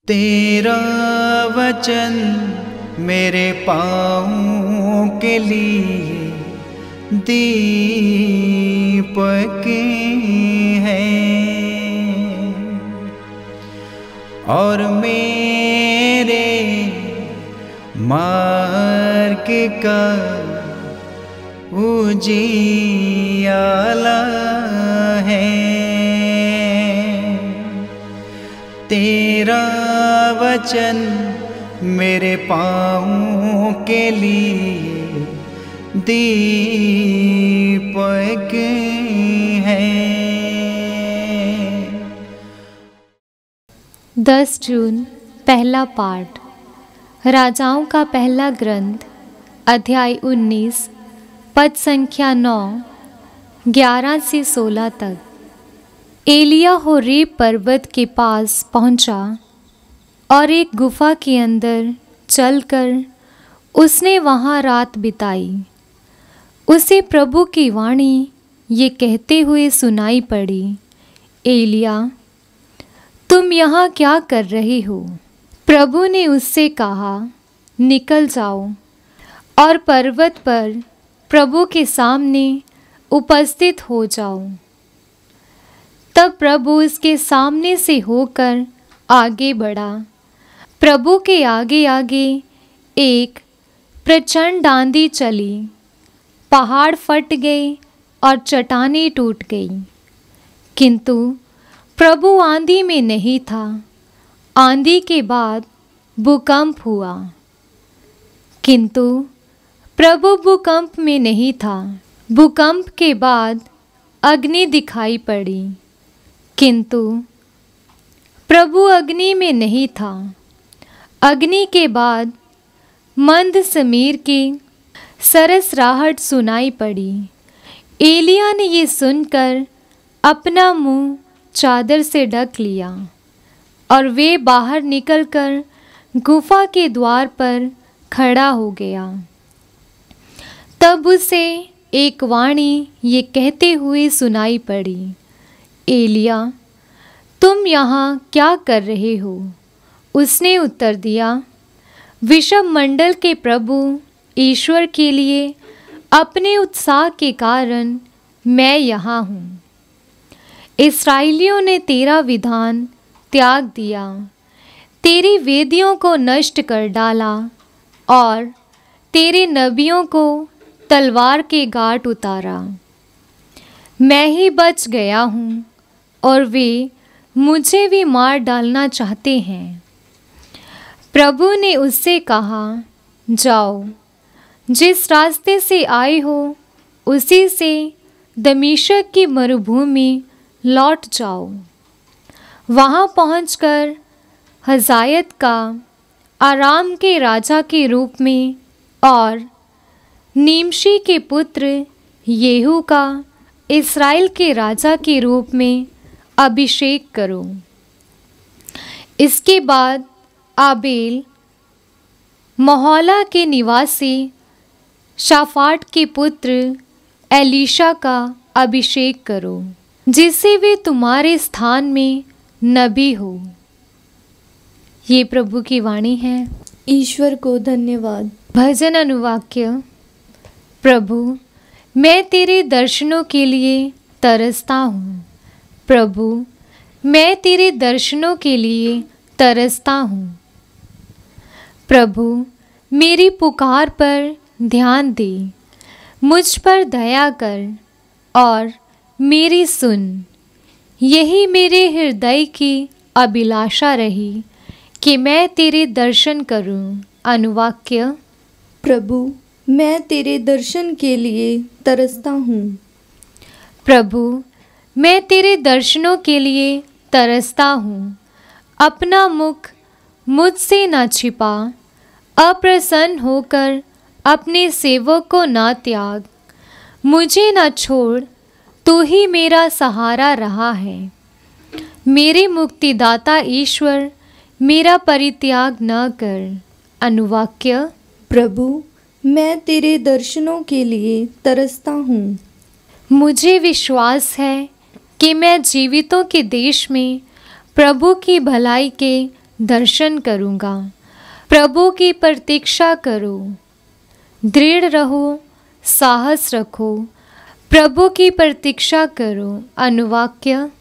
तेरा वचन मेरे पाँव के लिए दीपक है और मेरे मार्ग का उजियाला है। तेरा वचन मेरे पाँव के लिए दीपक है। 10 जून पहला पाठ। राजाओं का पहला ग्रंथ अध्याय 19 पद संख्या 9 11 से 16 तक। एलिया होरेब पर्वत के पास पहुंचा और एक गुफा के अंदर चलकर उसने वहां रात बिताई। उसे प्रभु की वाणी ये कहते हुए सुनाई पड़ी, एलिया तुम यहाँ क्या कर रहे हो? प्रभु ने उससे कहा, निकल जाओ और पर्वत पर प्रभु के सामने उपस्थित हो जाओ। तब प्रभु उसके सामने से होकर आगे बढ़ा। प्रभु के आगे आगे एक प्रचंड आंधी चली, पहाड़ फट गए और चट्टानें टूट गई, किंतु प्रभु आंधी में नहीं था। आंधी के बाद भूकंप हुआ, किंतु प्रभु भूकंप में नहीं था। भूकंप के बाद अग्नि दिखाई पड़ी, किंतु प्रभु अग्नि में नहीं था। अग्नि के बाद मंद समीर की सरसराहट सुनाई पड़ी। एलिया ने ये सुनकर अपना मुंह चादर से ढक लिया और वे बाहर निकलकर गुफा के द्वार पर खड़ा हो गया। तब उसे एक वाणी ये कहते हुए सुनाई पड़ी, एलिया तुम यहाँ क्या कर रहे हो? उसने उत्तर दिया, विषम मंडल के प्रभु ईश्वर के लिए अपने उत्साह के कारण मैं यहाँ हूँ। इस्राएलियों ने तेरा विधान त्याग दिया, तेरी वेदियों को नष्ट कर डाला और तेरे नबियों को तलवार के घाट उतारा। मैं ही बच गया हूँ और वे मुझे भी मार डालना चाहते हैं। प्रभु ने उससे कहा, जाओ, जिस रास्ते से आए हो उसी से दमिश्क की मरुभूमि लौट जाओ। वहाँ पहुंचकर हजायत का आराम के राजा के रूप में और निमशी के पुत्र येहू का इस्राएल के राजा के रूप में अभिषेक करो। इसके बाद आबेल मोहला के निवासी शाफाट के पुत्र एलीशा का अभिषेक करो, जिससे वे तुम्हारे स्थान में नबी हो। ये प्रभु की वाणी है। ईश्वर को धन्यवाद। भजन अनुवाक्य। प्रभु मैं तेरे दर्शनों के लिए तरसता हूँ। प्रभु मैं तेरे दर्शनों के लिए तरसता हूँ। प्रभु मेरी पुकार पर ध्यान दे, मुझ पर दया कर और मेरी सुन। यही मेरे हृदय की अभिलाषा रही कि मैं तेरे दर्शन करूं। अनुवाक्य। प्रभु मैं तेरे दर्शन के लिए तरसता हूँ। प्रभु मैं तेरे दर्शनों के लिए तरसता हूँ। अपना मुख मुझसे न छिपा, अप्रसन्न होकर अपने सेवक को न त्याग। मुझे न छोड़, तू ही मेरा सहारा रहा है। मेरे मुक्तिदाता ईश्वर मेरा परित्याग न कर। अनुवाक्य। प्रभु मैं तेरे दर्शनों के लिए तरसता हूँ। मुझे विश्वास है कि मैं जीवितों के देश में प्रभु की भलाई के दर्शन करूँगा। प्रभु की प्रतीक्षा करो, दृढ़ रहो, साहस रखो, प्रभु की प्रतीक्षा करो। अनुवाक्य।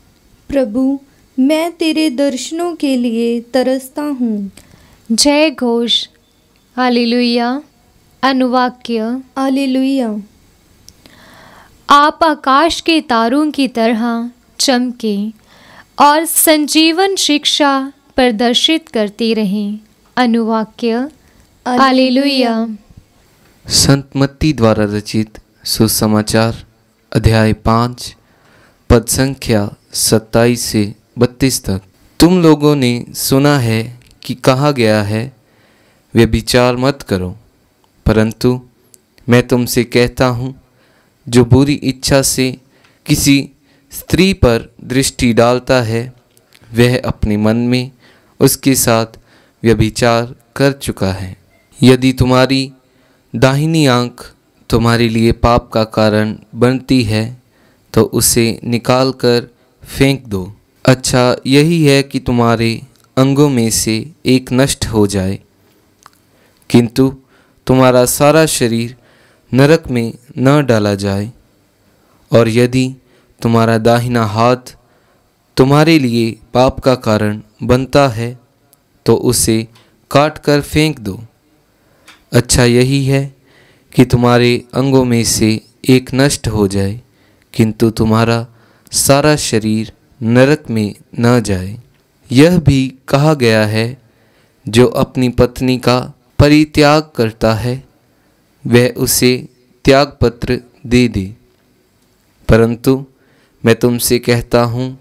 प्रभु, मैं तेरे दर्शनों के लिए तरसता हूँ। जय घोष। हालेलुया। अनुवाक्य। हालेलुया। आप आकाश के तारों की तरह चमके और संजीवन शिक्षा प्रदर्शित करते रहें। अनुवाक्य। हालेलुया। संत मत्ती द्वारा रचित सुसमाचार अध्याय 5 पद संख्या 27 से 32 तक। तुम लोगों ने सुना है कि कहा गया है, व्यभिचार मत करो, परंतु मैं तुमसे कहता हूँ, जो बुरी इच्छा से किसी स्त्री पर दृष्टि डालता है, वह अपने मन में उसके साथ व्यभिचार कर चुका है। यदि तुम्हारी दाहिनी आंख तुम्हारे लिए पाप का कारण बनती है, तो उसे निकाल कर फेंक दो। अच्छा यही है कि तुम्हारे अंगों में से एक नष्ट हो जाए, किंतु तुम्हारा सारा शरीर नरक में न डाला जाए। और यदि तुम्हारा दाहिना हाथ तुम्हारे लिए पाप का कारण बनता है, तो उसे काट कर फेंक दो। अच्छा यही है कि तुम्हारे अंगों में से एक नष्ट हो जाए, किंतु तुम्हारा सारा शरीर नरक में न जाए। यह भी कहा गया है, जो अपनी पत्नी का परित्याग करता है, वह उसे त्यागपत्र दे दे। परंतु मैं तुमसे कहता हूँ,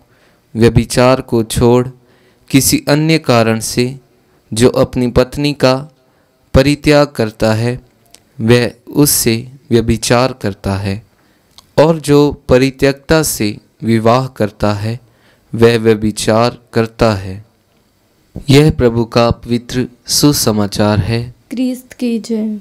व्यभिचार को छोड़ किसी अन्य कारण से जो अपनी पत्नी का परित्याग करता है, वह उससे व्यभिचार करता है। और जो परित्यक्ता से विवाह करता है, वह व्यभिचार करता है। यह प्रभु का पवित्र सुसमाचार है। क्रिस्त की जय।